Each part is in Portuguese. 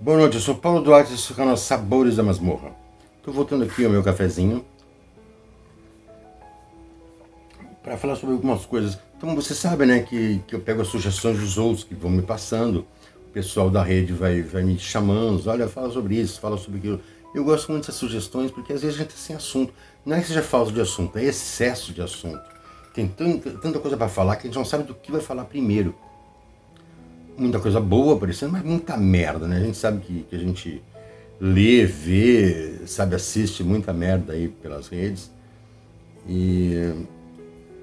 Boa noite, eu sou Paulo Duarte, esse é o canal Sabores da Masmorra. Estou voltando aqui ao meu cafezinho para falar sobre algumas coisas. Então você sabe, né, que eu pego as sugestões dos outros que vão me passando. O pessoal da rede vai me chamando, olha, fala sobre isso, fala sobre aquilo. Eu gosto muito dessas sugestões porque às vezes a gente tá sem assunto. Não é que seja falta de assunto, é excesso de assunto. Tem tanta coisa para falar que a gente não sabe do que vai falar primeiro. Muita coisa boa aparecendo, mas muita merda, né? A gente sabe que a gente lê, vê, sabe, assiste muita merda aí pelas redes. E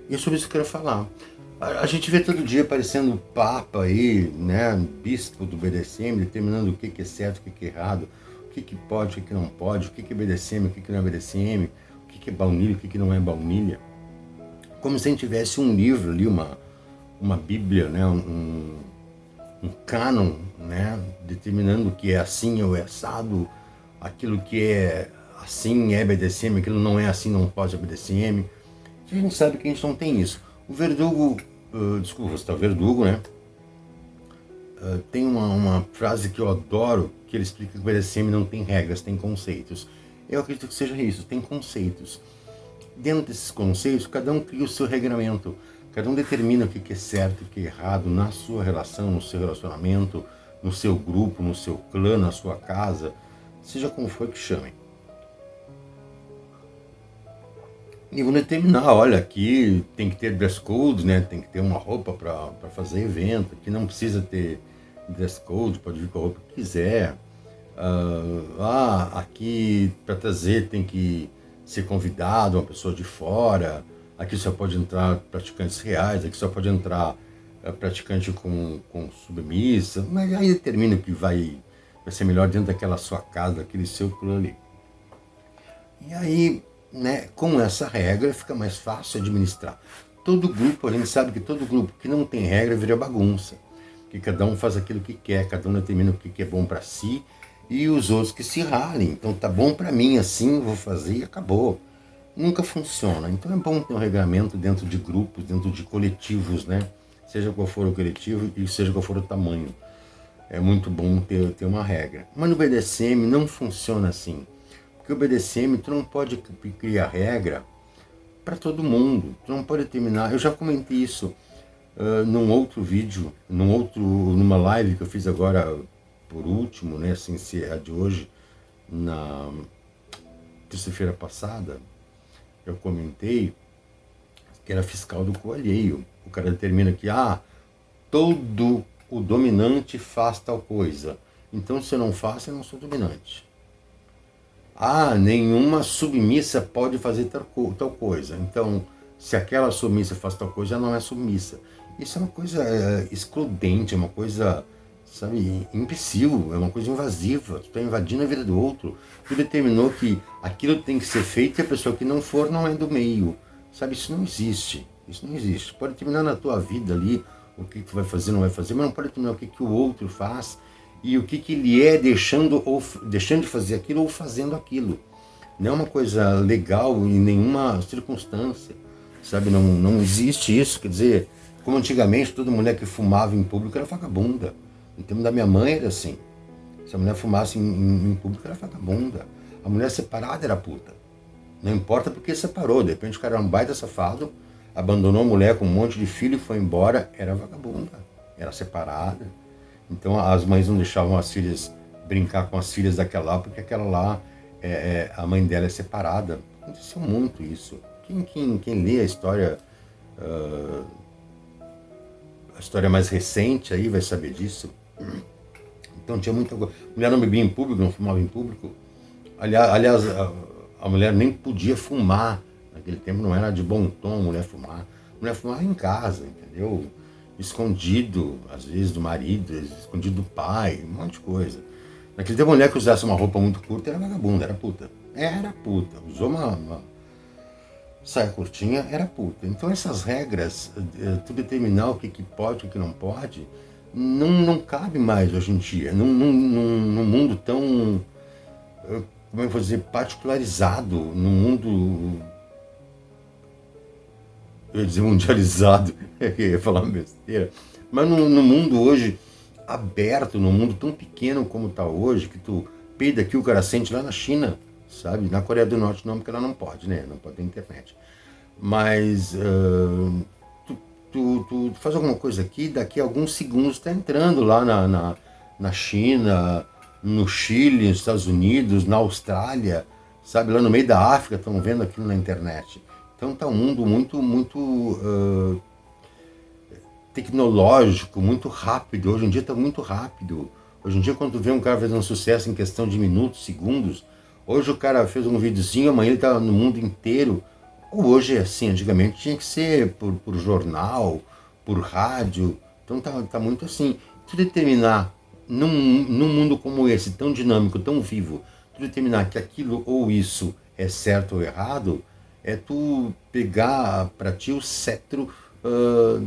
é sobre isso que eu quero falar. A gente vê todo dia aparecendo Papa aí, né? Bispo do BDSM, determinando o que é certo, o que é errado, o que pode, o que não pode, o que é BDSM, o que não é BDSM, o que é baunilha, o que não é baunilha. Como se a gente tivesse um livro ali, uma bíblia, né? Um cânon, né, determinando o que é assim ou é assado, aquilo que é assim é BDSM, aquilo não é assim, não pode ser BDSM. A gente sabe que a gente não tem isso. O Verdugo, desculpa, você tá Verdugo, né? Tem uma frase que eu adoro, que ele explica que o BDSM não tem regras, tem conceitos. Eu acredito que seja isso, tem conceitos. Dentro desses conceitos, cada um cria o seu regramento. Cada um determina o que é certo e o que é errado na sua relação, no seu relacionamento, no seu grupo, no seu clã, na sua casa, seja como for que chamem. E vão determinar, olha, aqui tem que ter dress code, né? Tem que ter uma roupa para fazer evento, aqui não precisa ter dress code, pode vir com a roupa que quiser. Aqui para trazer tem que ser convidado, uma pessoa de fora. Aqui só pode entrar praticantes reais, aqui só pode entrar praticante com submissa, mas aí determina o que vai ser melhor dentro daquela sua casa, daquele seu clã ali. E aí, né, com essa regra fica mais fácil administrar. Todo grupo, a gente sabe que todo grupo que não tem regra vira bagunça, que cada um faz aquilo que quer, cada um determina o que é bom para si e os outros que se ralem. Então tá bom para mim, assim vou fazer e acabou. Nunca funciona. Então é bom ter um regramento dentro de grupos, dentro de coletivos, né? Seja qual for o coletivo e seja qual for o tamanho. É muito bom ter uma regra. Mas no BDSM não funciona assim. Porque o BDSM, tu não pode criar regra para todo mundo. Tu não pode terminar. Eu já comentei isso num outro vídeo, numa live que eu fiz agora por último, né? Sem ser a de hoje, na terça-feira passada. Eu comentei que era fiscal do co-alheio. O cara determina que todo o dominante faz tal coisa. Então, se eu não faço, eu não sou dominante. Nenhuma submissa pode fazer tal coisa. Então, se aquela submissa faz tal coisa, ela não é submissa. Isso é uma coisa excludente, é uma coisa, sabe, imbecil, é uma coisa invasiva. Tu está invadindo a vida do outro. Tu determinou que aquilo tem que ser feito e a pessoa que não for não é do meio. Sabe, isso não existe. Isso não existe. Pode terminar na tua vida ali o que tu vai fazer, não vai fazer, mas não pode terminar o que o outro faz e o que ele é deixando de fazer aquilo ou fazendo aquilo. Não é uma coisa legal em nenhuma circunstância. Sabe, não existe isso. Quer dizer, como antigamente toda mulher que fumava em público era vagabunda. No tempo da minha mãe era assim. Se a mulher fumasse em público era vagabunda. A mulher separada era puta. Não importa porque separou. De repente o cara era um baita safado, abandonou a mulher com um monte de filho e foi embora. Era vagabunda. Era separada. Então as mães não deixavam as filhas brincar com as filhas daquela lá, porque aquela lá, a mãe dela é separada. Aconteceu muito isso. Quem lê a história mais recente aí vai saber disso. Então tinha muita coisa. A mulher não bebia em público, não fumava em público. Aliás, a mulher nem podia fumar. Naquele tempo não era de bom tom a mulher fumar. A mulher fumava em casa, entendeu? Escondido, às vezes, do marido, escondido do pai, um monte de coisa. Naquele tempo a mulher que usasse uma roupa muito curta era vagabunda, era puta. Era puta. Usou uma saia curtinha, era puta. Então essas regras, tu determinar o que pode, o que não pode, não cabe mais hoje em dia. Num mundo tão, como eu vou dizer, particularizado, num mundo, eu ia dizer mundializado, eu ia falar uma besteira, mas no mundo hoje aberto num mundo tão pequeno como está hoje, que tu peida aqui, o cara sente lá na China, sabe? Na Coreia do Norte não, porque ela não pode, né? Não pode ter internet. Mas tu faz alguma coisa aqui, daqui a alguns segundos está entrando lá na China, no Chile, nos Estados Unidos, na Austrália, sabe? Lá no meio da África, estão vendo aquilo na internet. Então está um mundo muito tecnológico, muito rápido. Hoje em dia está muito rápido. Hoje em dia, quando tu vê um cara fazendo sucesso em questão de minutos, segundos, hoje o cara fez um videozinho, amanhã ele está no mundo inteiro. Hoje é assim, antigamente tinha que ser por jornal, por rádio. Então tá muito assim. Tu determinar, num mundo como esse, tão dinâmico, tão vivo, tu determinar que aquilo ou isso é certo ou errado, é tu pegar para ti o cetro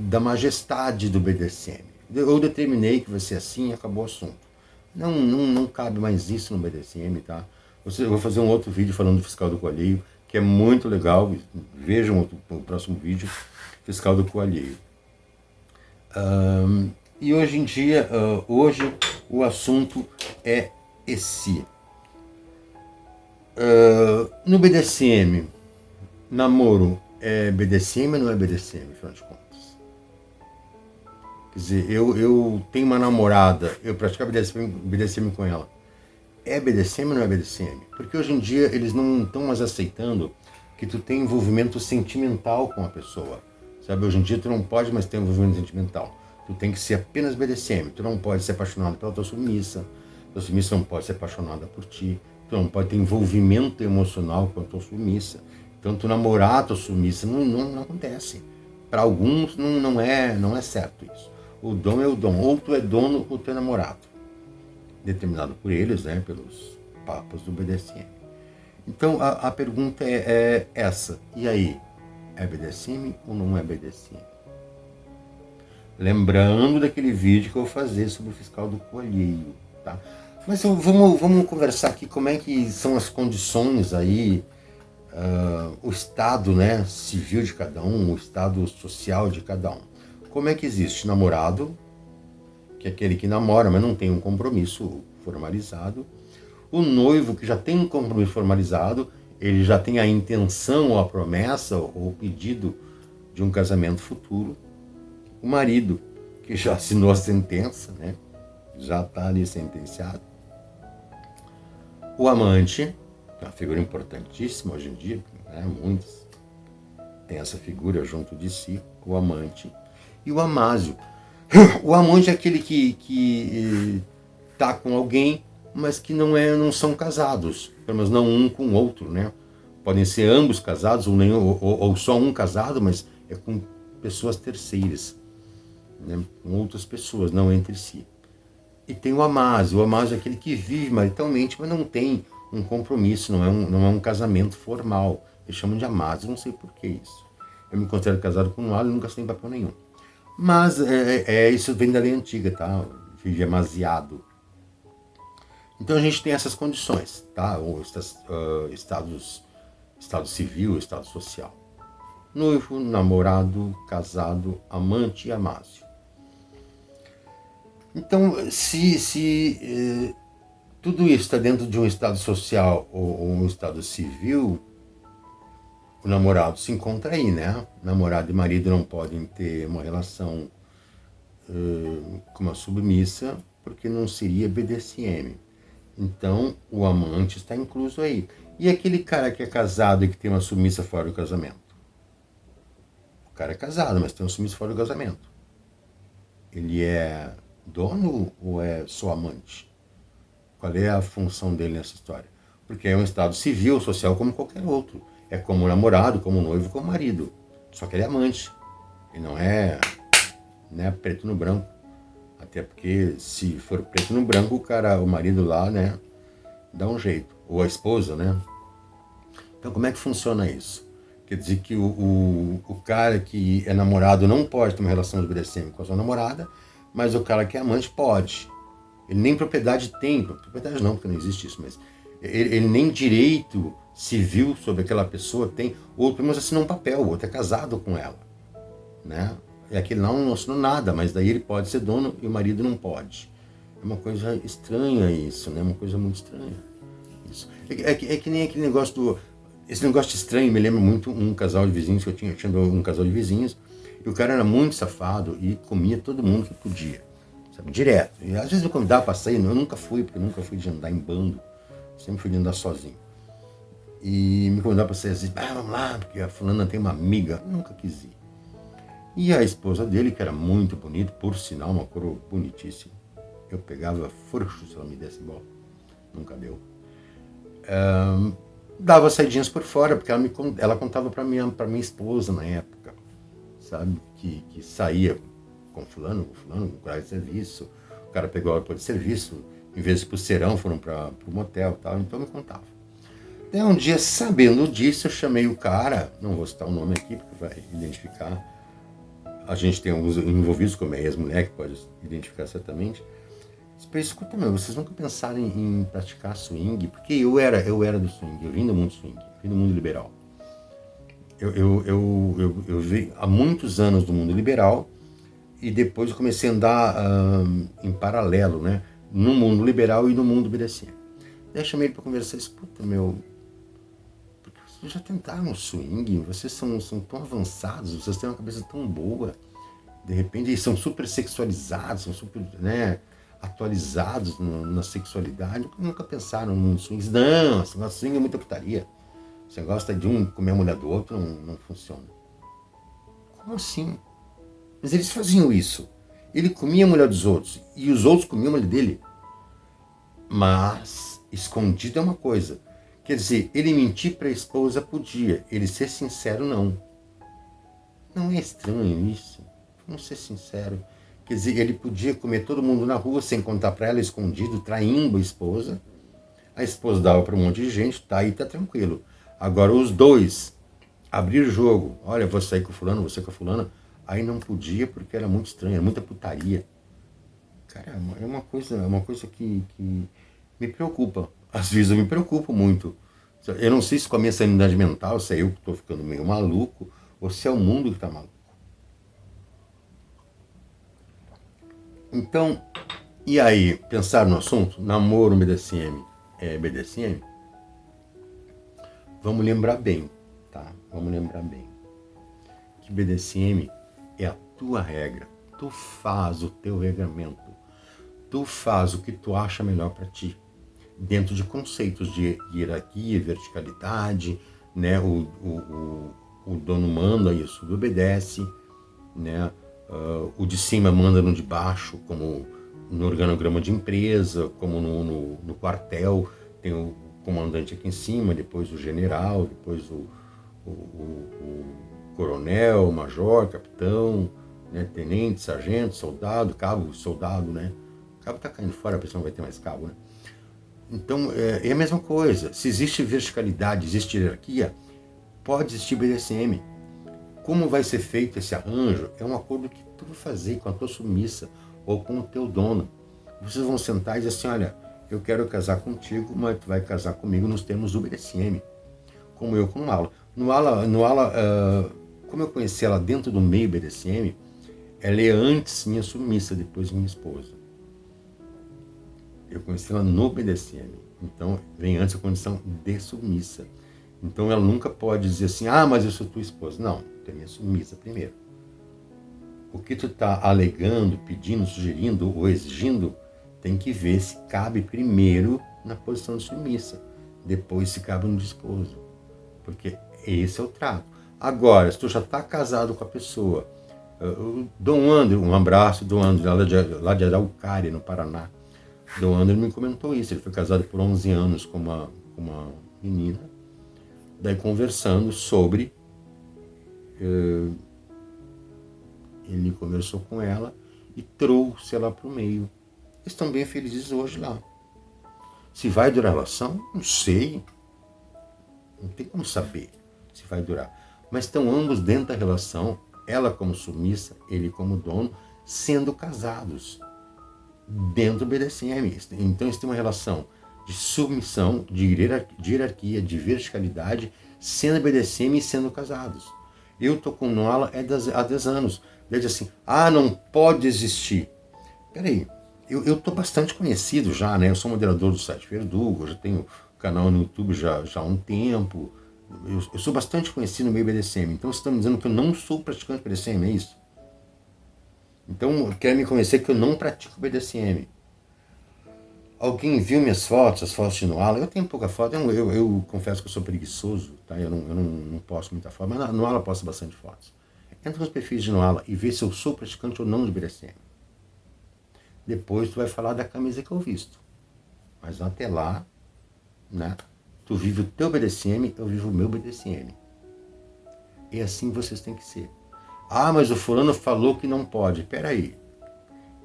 da majestade do BDSM. Eu determinei que vai ser assim e acabou o assunto. Não cabe mais isso no BDSM, tá? Eu vou fazer um outro vídeo falando do fiscal do coalheiro, que é muito legal. Vejam o próximo vídeo, fiscal do coalheiro. E hoje em dia, hoje o assunto é esse. No BDSM, namoro é BDSM ou não é BDSM, afinal de contas? Quer dizer, eu tenho uma namorada, eu praticar BDSM com ela. É BDSM ou não é BDSM? Porque hoje em dia eles não estão mais aceitando que tu tem envolvimento sentimental com a pessoa. Sabe, hoje em dia tu não pode mais ter envolvimento sentimental. Tu tem que ser apenas BDSM. Tu não pode ser apaixonado pela tua submissa. Tua submissa não pode ser apaixonada por ti. Tu não pode ter envolvimento emocional com a tua submissa. Então tu namorar a tua submissa não acontece. Para alguns não é certo isso. O dom é o dom. Ou tu é dono ou tu é namorado. Determinado por eles, né, pelos papas do BDSM. Então a pergunta é essa. E aí? É BDSM ou não é BDSM? Lembrando daquele vídeo que eu vou fazer sobre o fiscal do coalheiro, tá? Mas vamos conversar aqui como é que são as condições aí, o estado, né, civil de cada um, o estado social de cada um. Como é que existe? Namorado, que é aquele que namora, mas não tem um compromisso formalizado. O noivo, que já tem um compromisso formalizado, ele já tem a intenção ou a promessa ou o pedido de um casamento futuro. O marido, que já assinou a sentença, né? Já está ali sentenciado. O amante, que é uma figura importantíssima hoje em dia, né? Muitos têm essa figura junto de si, o amante. E o amásio. O amante é aquele que tá com alguém, mas que não são casados, pelo menos não um com o outro, né? Podem ser ambos casados ou só um casado, mas é com pessoas terceiras, né? Com outras pessoas, não entre si. E tem o amásio. O amásio é aquele que vive maritalmente, mas não tem um compromisso, não é um casamento formal. Eles chamam de amásio, não sei por que isso. Eu me considero casado com um lado e nunca sem papel nenhum. Mas isso vem da lei antiga, tá? Vive amasiado. Então a gente tem essas condições, tá? Estado civil, estado social. Noivo, namorado, casado, amante e amásio. Então, se tudo isso está dentro de um estado social ou um estado civil, o namorado se encontra aí, né? Namorado e marido não podem ter uma relação com uma submissa, porque não seria BDSM. Então, o amante está incluso aí. E aquele cara que é casado e que tem uma submissa fora do casamento? O cara é casado, mas tem uma submissa fora do casamento. Ele é dono ou é só amante? Qual é a função dele nessa história? Porque é um estado civil, social, como qualquer outro. É como namorado, como noivo, como marido. Só que ele é amante. Ele não é, né, preto no branco. Até porque se for preto no branco, o marido lá, né, dá um jeito. Ou a esposa, né? Então como é que funciona isso? Quer dizer que o cara que é namorado não pode ter uma relação de BDSM com a sua namorada, mas o cara que é amante pode. Ele nem propriedade tem, propriedade não, porque não existe isso, mas ele nem direito civil sobre aquela pessoa tem, ou pelo menos assinou um papel, o outro é casado com ela, né? E aquele não assinou nada, mas daí ele pode ser dono e o marido não pode. É uma coisa estranha isso, né? Uma coisa muito estranha. Isso. É que nem aquele negócio do... Esse negócio estranho me lembra muito um casal de vizinhos que eu tinha um casal de vizinhos, e o cara era muito safado e comia todo mundo que podia, sabe? Direto. E às vezes me convidava para sair, eu nunca fui, porque eu nunca fui de andar em bando, sempre fui de andar sozinho. E me convidava para sair assim, vamos lá, porque a fulana tem uma amiga, eu nunca quis ir. E a esposa dele, que era muito bonita, por sinal, uma coroa bonitíssima, eu pegava frouxo se ela me desse bola, nunca deu. Dava saidinhas por fora, porque ela contava para minha esposa na época, sabe, que saía com fulano, com colega de serviço, o cara pegou ela para de serviço, em vez de ir pro serão, foram para o motel e tal, então me contava. Até um dia, sabendo disso, eu chamei o cara, não vou citar o nome aqui, porque vai identificar, a gente tem alguns envolvidos, como é ex-mulher, que pode identificar certamente. Disse, escuta, vocês nunca pensaram em praticar swing? Porque eu era do swing, eu vim do mundo swing, vim do mundo liberal. Eu vi há muitos anos do mundo liberal e depois eu comecei a andar em paralelo, né? No mundo liberal e no mundo BDSM. Daí eu chamei ele para conversar, escuta, vocês já tentaram swing? Vocês são tão avançados, vocês têm uma cabeça tão boa, de repente eles são super sexualizados, são super, né, atualizados na sexualidade, nunca pensaram num swing. Não, esse negócio de swing é muita putaria. Você gosta de um comer a mulher do outro, não funciona. Como assim? Mas eles faziam isso. Ele comia a mulher dos outros e os outros comiam a mulher dele. Mas escondido é uma coisa. Quer dizer, ele mentir para a esposa podia, ele ser sincero não. Não é estranho isso? Vamos ser sinceros. Quer dizer, ele podia comer todo mundo na rua sem contar para ela, escondido, traindo a esposa. A esposa dava para um monte de gente, tá aí, tá tranquilo. Agora os dois, abrir jogo, olha, vou sair com o fulano, você com a fulana, aí não podia porque era muito estranho, era muita putaria. Cara, é uma coisa que me preocupa. Às vezes eu me preocupo muito. Eu não sei se com a minha sanidade mental, se é eu que estou ficando meio maluco, ou se é o mundo que está maluco. Então, e aí, pensar no assunto? Namoro BDSM é BDSM? Vamos lembrar bem, tá? Vamos lembrar bem. Que BDSM é a tua regra. Tu faz o teu regramento. Tu faz o que tu acha melhor para ti. Dentro de conceitos de hierarquia, verticalidade, né? O dono manda e o sub obedece, né? O de cima manda no de baixo, como no organograma de empresa, como no quartel, tem o comandante aqui em cima, depois o general, depois o coronel, major, capitão, né? Tenente, sargento, soldado, cabo, soldado, né? O cabo tá caindo fora, a pessoa não vai ter mais cabo, né? Então, é a mesma coisa. Se existe verticalidade, existe hierarquia, pode existir BDSM. Como vai ser feito esse arranjo? É um acordo que tu vai fazer com a tua submissa ou com o teu dono. Vocês vão sentar e dizer assim, olha, eu quero casar contigo, mas tu vai casar comigo nos termos do BDSM. Como eu com o Ala. No Ala, como eu conheci ela dentro do meio BDSM, ela é antes minha submissa, depois minha esposa. Eu conheci ela no BDSM, então vem antes a condição de submissa. Então ela nunca pode dizer assim, mas eu sou tua esposa. Não, tu é minha submissa primeiro. O que tu está alegando, pedindo, sugerindo ou exigindo, tem que ver se cabe primeiro na posição de submissa, depois se cabe no de esposo. Porque esse é o trato. Agora, se tu já está casado com a pessoa, o Dom André, um abraço, Dom André, lá de Araucária, no Paraná. Dom André me comentou isso, ele foi casado por 11 anos com uma menina, daí conversando sobre, ele conversou com ela e trouxe ela para o meio. Eles estão bem felizes hoje lá. Se vai durar a relação, não sei, não tem como saber se vai durar, mas estão ambos dentro da relação, ela como submissa, ele como dono, sendo casados dentro do BDSM. Então eles têm uma relação de submissão, de hierarquia, de verticalidade, sendo BDSM e sendo casados. Eu tô com Noala há 10 anos. Ele diz assim, não pode existir. Peraí, Eu tô bastante conhecido já, né? Eu sou moderador do site Verdugo, eu já tenho canal no YouTube já há um tempo. Eu sou bastante conhecido no meio BDSM. Então você está me dizendo que eu não sou praticante BDSM, é isso? Então quer me convencer que eu não pratico BDSM. Alguém viu minhas fotos, as fotos de Noala? Eu tenho pouca foto, eu confesso que eu sou preguiçoso, tá? Eu não posto muita foto, mas na Noala eu posto bastante fotos. Entra nos perfis de Noala e vê se eu sou praticante ou não de BDSM. Depois tu vai falar da camisa que eu visto. Mas até lá, né? Tu vive o teu BDSM, eu vivo o meu BDSM. E assim vocês têm que ser. Ah, mas o fulano falou que não pode. Peraí.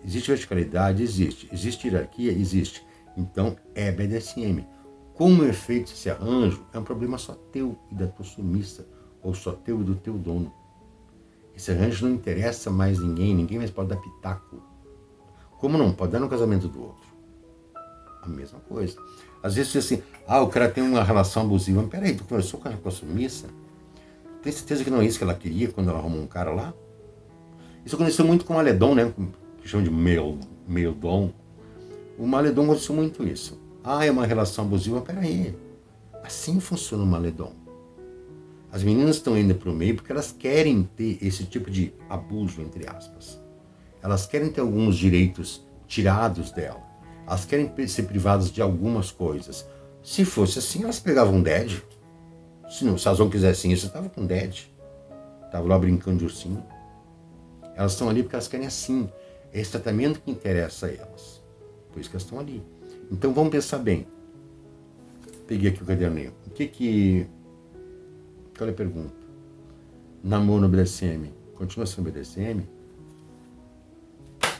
Existe verticalidade? Existe. Existe hierarquia? Existe. Então é BDSM. Como é feito esse arranjo, é um problema só teu e da tua submissa, ou só teu e do teu dono. Esse arranjo não interessa mais ninguém mais pode dar pitaco. Como não pode dar no casamento do outro? A mesma coisa. Às vezes você diz assim, o cara tem uma relação abusiva. Mas peraí, tu conversou com a submissa? Tem certeza que não é isso que ela queria quando ela arrumou um cara lá? Isso aconteceu muito com o Maledon, né? Que chamam de Maledon. O Maledon aconteceu muito isso. É uma relação abusiva. Peraí, assim funciona o Maledon. As meninas estão indo para o meio porque elas querem ter esse tipo de abuso, entre aspas. Elas querem ter alguns direitos tirados dela. Elas querem ser privadas de algumas coisas. Se fosse assim, elas pegavam um dead. Se elas não quisessem isso, estavam com dead. Estavam lá brincando de ursinho. Elas estão ali porque elas querem assim. É esse tratamento que interessa a elas. Por isso que elas estão ali. Então vamos pensar bem. Peguei aqui o caderninho. Qual é a pergunta? Namoro no BDSM. Continua sendo BDSM?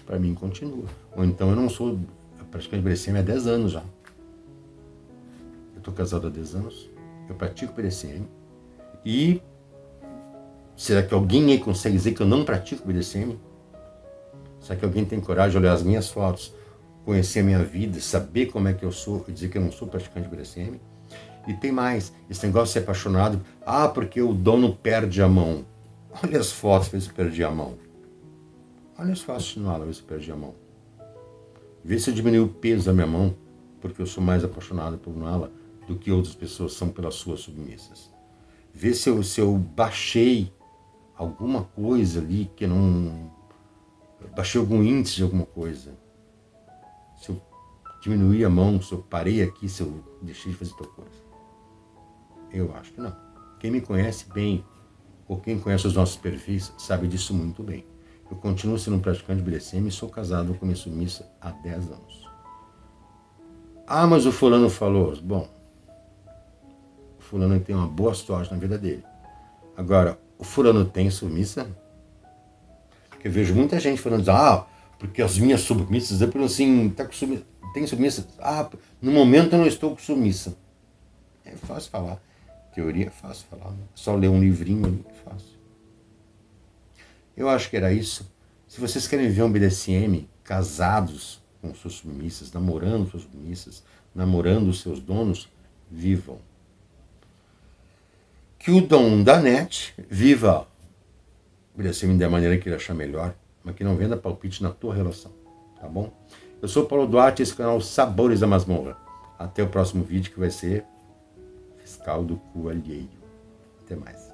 Para mim continua. Ou então eu não sou praticante BDSM há 10 anos já. Eu estou casado há 10 anos. Eu pratico BDSM. E será que alguém aí consegue dizer que eu não pratico BDSM? Será que alguém tem coragem de olhar as minhas fotos, conhecer a minha vida, saber como é que eu sou e dizer que eu não sou praticante de BDSM? E tem mais, esse negócio de ser apaixonado, porque o dono perde a mão. Olha as fotos, vê se eu perdi a mão. Olha as fotos de Noala, vê se eu perdi a mão. Vê se eu diminui o peso da minha mão, porque eu sou mais apaixonado por Noala do que outras pessoas são pelas suas submissas. Vê se eu baixei alguma coisa ali que não... Baixei algum índice de alguma coisa. Se eu diminuí a mão, se eu parei aqui, se eu deixei de fazer tal coisa. Eu acho que não. Quem me conhece bem, ou quem conhece os nossos perfis, sabe disso muito bem. Eu continuo sendo um praticante de BDSM e sou casado com minha submissa há 10 anos. Mas o fulano falou. Bom, o fulano tem uma boa sorte na vida dele. Agora, o fulano tem submissa? Porque eu vejo muita gente falando, porque as minhas submissas, eu falo assim, tem submissa? No momento eu não estou com submissa. É fácil falar. Teoria é fácil falar. Né? Só ler um livrinho ali é fácil. Eu acho que era isso. Se vocês querem ver um BDSM casados com suas submissas, namorando suas submissas, namorando os seus donos, vivam. Que o dom da net viva o BDSM da maneira que ele achar melhor, mas que não venda palpite na tua relação, tá bom? Eu sou o Paulo Duarte, esse canal Sabores da Masmorra. Até o próximo vídeo que vai ser Fiscal do Cu Alheio. Até mais.